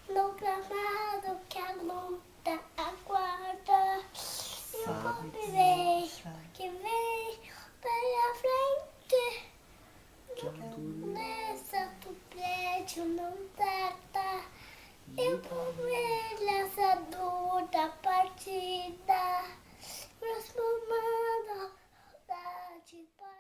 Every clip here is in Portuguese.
no gramado que a luta aguarda. E o golpe vem, que vem pela frente. Nessa do prédio não data. Eu vou lançador da partida. Transformando a saudade para.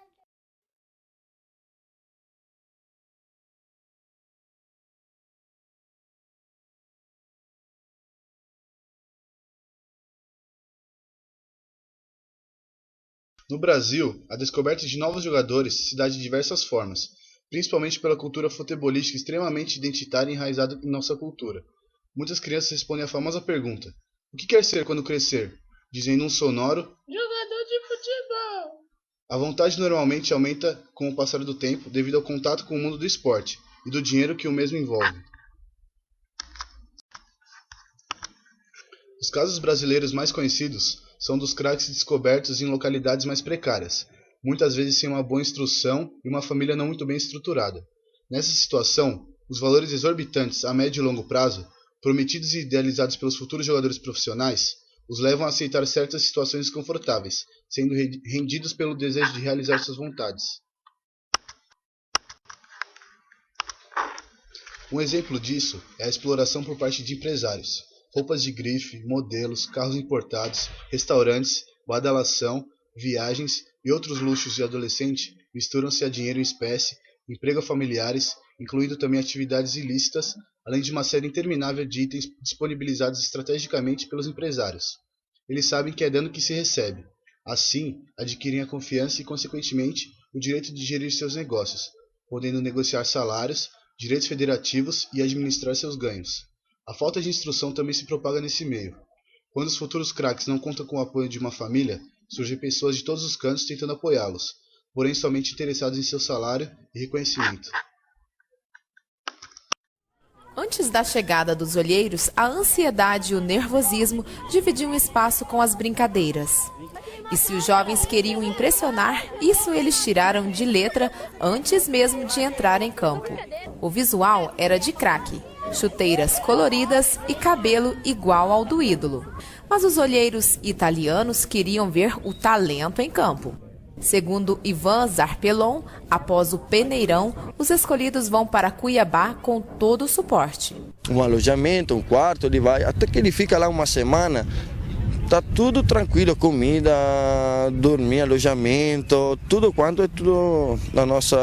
No Brasil, a descoberta de novos jogadores se dá de diversas formas, principalmente pela cultura futebolística extremamente identitária e enraizada em nossa cultura. Muitas crianças respondem a famosa pergunta: o que quer ser quando crescer? Dizendo um sonoro: jogador de futebol. A vontade normalmente aumenta com o passar do tempo devido ao contato com o mundo do esporte e do dinheiro que o mesmo envolve. Os casos brasileiros mais conhecidos são dos craques descobertos em localidades mais precárias, muitas vezes sem uma boa instrução e uma família não muito bem estruturada. Nessa situação, os valores exorbitantes a médio e longo prazo, prometidos e idealizados pelos futuros jogadores profissionais, os levam a aceitar certas situações desconfortáveis, sendo rendidos pelo desejo de realizar suas vontades. Um exemplo disso é a exploração por parte de empresários. Roupas de grife, modelos, carros importados, restaurantes, badalação, viagens e outros luxos de adolescente misturam-se a dinheiro em espécie, emprego a familiares, incluindo também atividades ilícitas, além de uma série interminável de itens disponibilizados estrategicamente pelos empresários. Eles sabem que é dando que se recebe. Assim, adquirem a confiança e, consequentemente, o direito de gerir seus negócios, podendo negociar salários, direitos federativos e administrar seus ganhos. A falta de instrução também se propaga nesse meio. Quando os futuros craques não contam com o apoio de uma família, surgem pessoas de todos os cantos tentando apoiá-los, porém somente interessados em seu salário e reconhecimento. Antes da chegada dos olheiros, a ansiedade e o nervosismo dividiam espaço com as brincadeiras. E se os jovens queriam impressionar, isso eles tiraram de letra antes mesmo de entrar em campo. O visual era de craque, chuteiras coloridas e cabelo igual ao do ídolo. Mas os olheiros italianos queriam ver o talento em campo. Segundo Ivan Zarpellon, após o Peneirão, os escolhidos vão para Cuiabá com todo o suporte. Um alojamento, um quarto, ele vai, até que ele fica lá uma semana, tá tudo tranquilo, comida, dormir, alojamento, tudo quanto é tudo na nossa,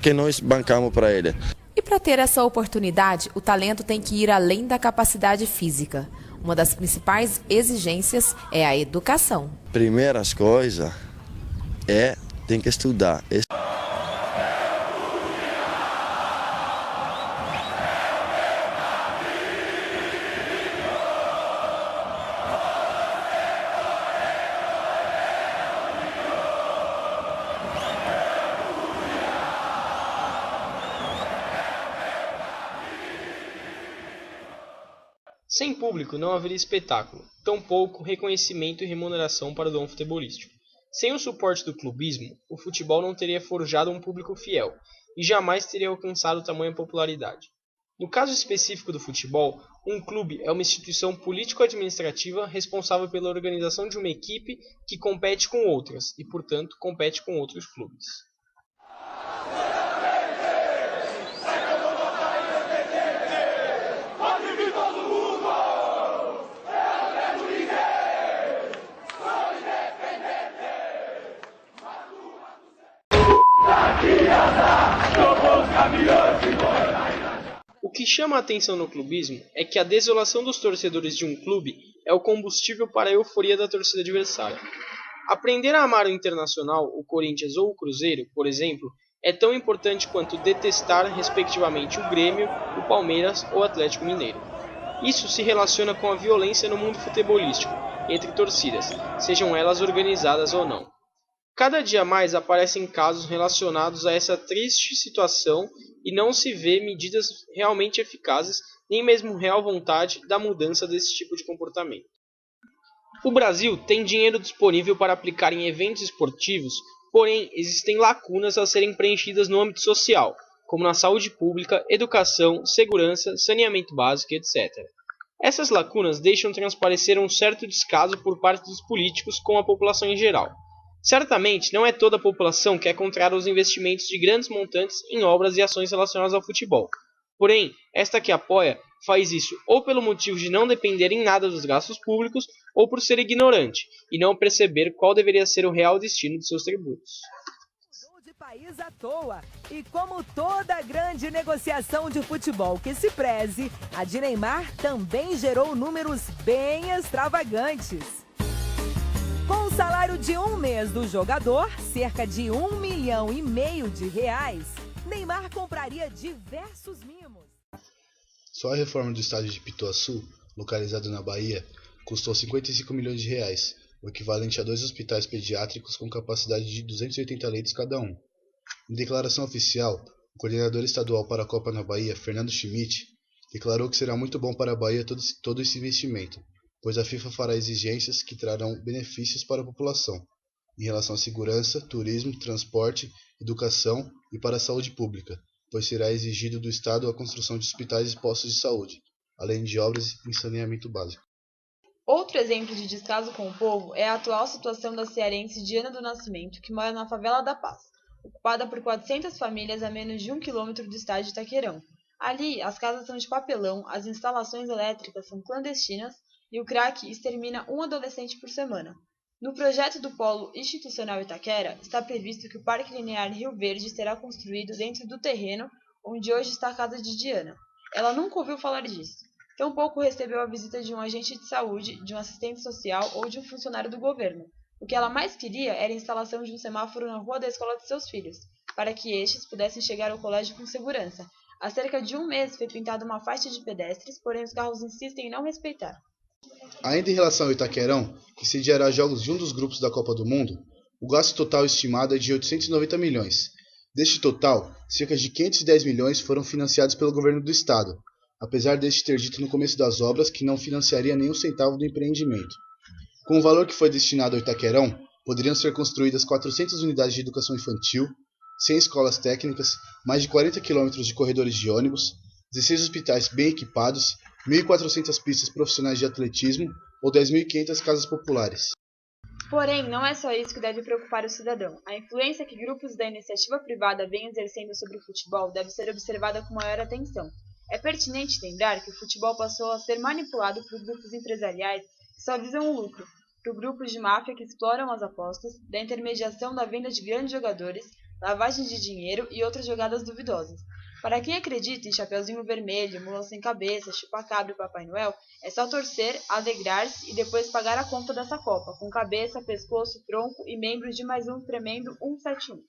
que nós bancamos para ele. E para ter essa oportunidade, o talento tem que ir além da capacidade física. Uma das principais exigências é a educação. Primeiras coisas tem que estudar. Sem público não haveria espetáculo, tampouco reconhecimento e remuneração para o dom futebolístico. Sem o suporte do clubismo, o futebol não teria forjado um público fiel e jamais teria alcançado tamanha popularidade. No caso específico do futebol, um clube é uma instituição político-administrativa responsável pela organização de uma equipe que compete com outras e, portanto, compete com outros clubes. O que chama a atenção no clubismo é que a desolação dos torcedores de um clube é o combustível para a euforia da torcida adversária. Aprender a amar o Internacional, o Corinthians ou o Cruzeiro, por exemplo, é tão importante quanto detestar, respectivamente, o Grêmio, o Palmeiras ou o Atlético Mineiro. Isso se relaciona com a violência no mundo futebolístico, entre torcidas, sejam elas organizadas ou não. Cada dia mais aparecem casos relacionados a essa triste situação e não se vê medidas realmente eficazes, nem mesmo real vontade da mudança desse tipo de comportamento. O Brasil tem dinheiro disponível para aplicar em eventos esportivos, porém existem lacunas a serem preenchidas no âmbito social. como na saúde pública, educação, segurança, saneamento básico, etc. Essas lacunas deixam transparecer um certo descaso por parte dos políticos com a população em geral. Certamente, não é toda a população que é contrária aos investimentos de grandes montantes em obras e ações relacionadas ao futebol. Porém, esta que apoia faz isso ou pelo motivo de não depender em nada dos gastos públicos ou por ser ignorante e não perceber qual deveria ser o real destino de seus tributos. Mudou de país à toa. E como toda grande negociação de futebol que se preze, a de Neymar também gerou números bem extravagantes. Com o salário de um mês do jogador, cerca de R$1,5 milhão de reais, Neymar compraria diversos mimos. Só a reforma do estádio de Pituaçu, localizado na Bahia, custou R$55 milhões, o equivalente a 2 hospitais pediátricos com capacidade de 280 leitos cada um. Em declaração oficial, o coordenador estadual para a Copa na Bahia, Fernando Schmidt, declarou que será muito bom para a Bahia todo esse investimento, pois a FIFA fará exigências que trarão benefícios para a população, em relação à segurança, turismo, transporte, educação e para a saúde pública, pois será exigido do Estado a construção de hospitais e postos de saúde, além de obras em saneamento básico. Outro exemplo de descaso com o povo é a atual situação da cearense Diana do Nascimento, que mora na favela da Paz, ocupada por 400 famílias a menos de 1 quilômetro do estádio de Itaquerão. Ali, as casas são de papelão, as instalações elétricas são clandestinas e o crack extermina um adolescente por semana. No projeto do Polo Institucional Itaquera, está previsto que o Parque Linear Rio Verde será construído dentro do terreno onde hoje está a casa de Diana. Ela nunca ouviu falar disso. Tampouco recebeu a visita de um agente de saúde, de um assistente social ou de um funcionário do governo. O que ela mais queria era a instalação de um semáforo na rua da escola de seus filhos, para que estes pudessem chegar ao colégio com segurança. Há cerca de um mês foi pintada uma faixa de pedestres, porém os carros insistem em não respeitar. Ainda em relação ao Itaquerão, que sediará jogos de um dos grupos da Copa do Mundo, o gasto total estimado é de 890 milhões. Deste total, cerca de 510 milhões foram financiados pelo governo do estado, apesar deste ter dito no começo das obras que não financiaria nenhum centavo do empreendimento. Com o valor que foi destinado ao Itaquerão, poderiam ser construídas 400 unidades de educação infantil, 100 escolas técnicas, mais de 40 quilômetros de corredores de ônibus, 16 hospitais bem equipados, 1.400 pistas profissionais de atletismo ou 10.500 casas populares. Porém, não é só isso que deve preocupar o cidadão. A influência que grupos da iniciativa privada vêm exercendo sobre o futebol deve ser observada com maior atenção. É pertinente lembrar que o futebol passou a ser manipulado por grupos empresariais que só visam o lucro, por grupos de máfia que exploram as apostas, da intermediação da venda de grandes jogadores, lavagem de dinheiro e outras jogadas duvidosas. Para quem acredita em Chapeuzinho Vermelho, Mula Sem Cabeça, Chupa-Cabra e Papai Noel, é só torcer, alegrar-se e depois pagar a conta dessa Copa, com cabeça, pescoço, tronco e membros de mais um tremendo 171.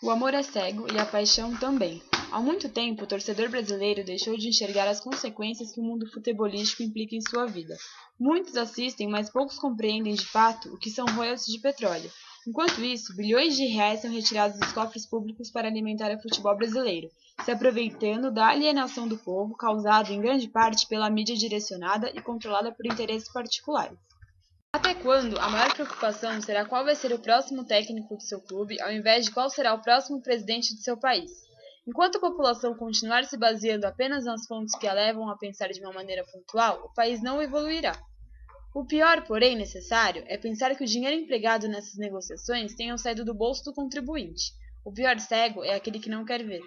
O amor é cego e a paixão também. Há muito tempo, o torcedor brasileiro deixou de enxergar as consequências que o mundo futebolístico implica em sua vida. Muitos assistem, mas poucos compreendem de fato o que são royalties de petróleo. Enquanto isso, bilhões de reais são retirados dos cofres públicos para alimentar o futebol brasileiro, se aproveitando da alienação do povo causada em grande parte pela mídia direcionada e controlada por interesses particulares. Até quando a maior preocupação será qual vai ser o próximo técnico do seu clube, ao invés de qual será o próximo presidente do seu país? Enquanto a população continuar se baseando apenas nas fontes que a levam a pensar de uma maneira pontual, o país não evoluirá. O pior, porém necessário, é pensar que o dinheiro empregado nessas negociações tenha saído do bolso do contribuinte. O pior cego é aquele que não quer ver.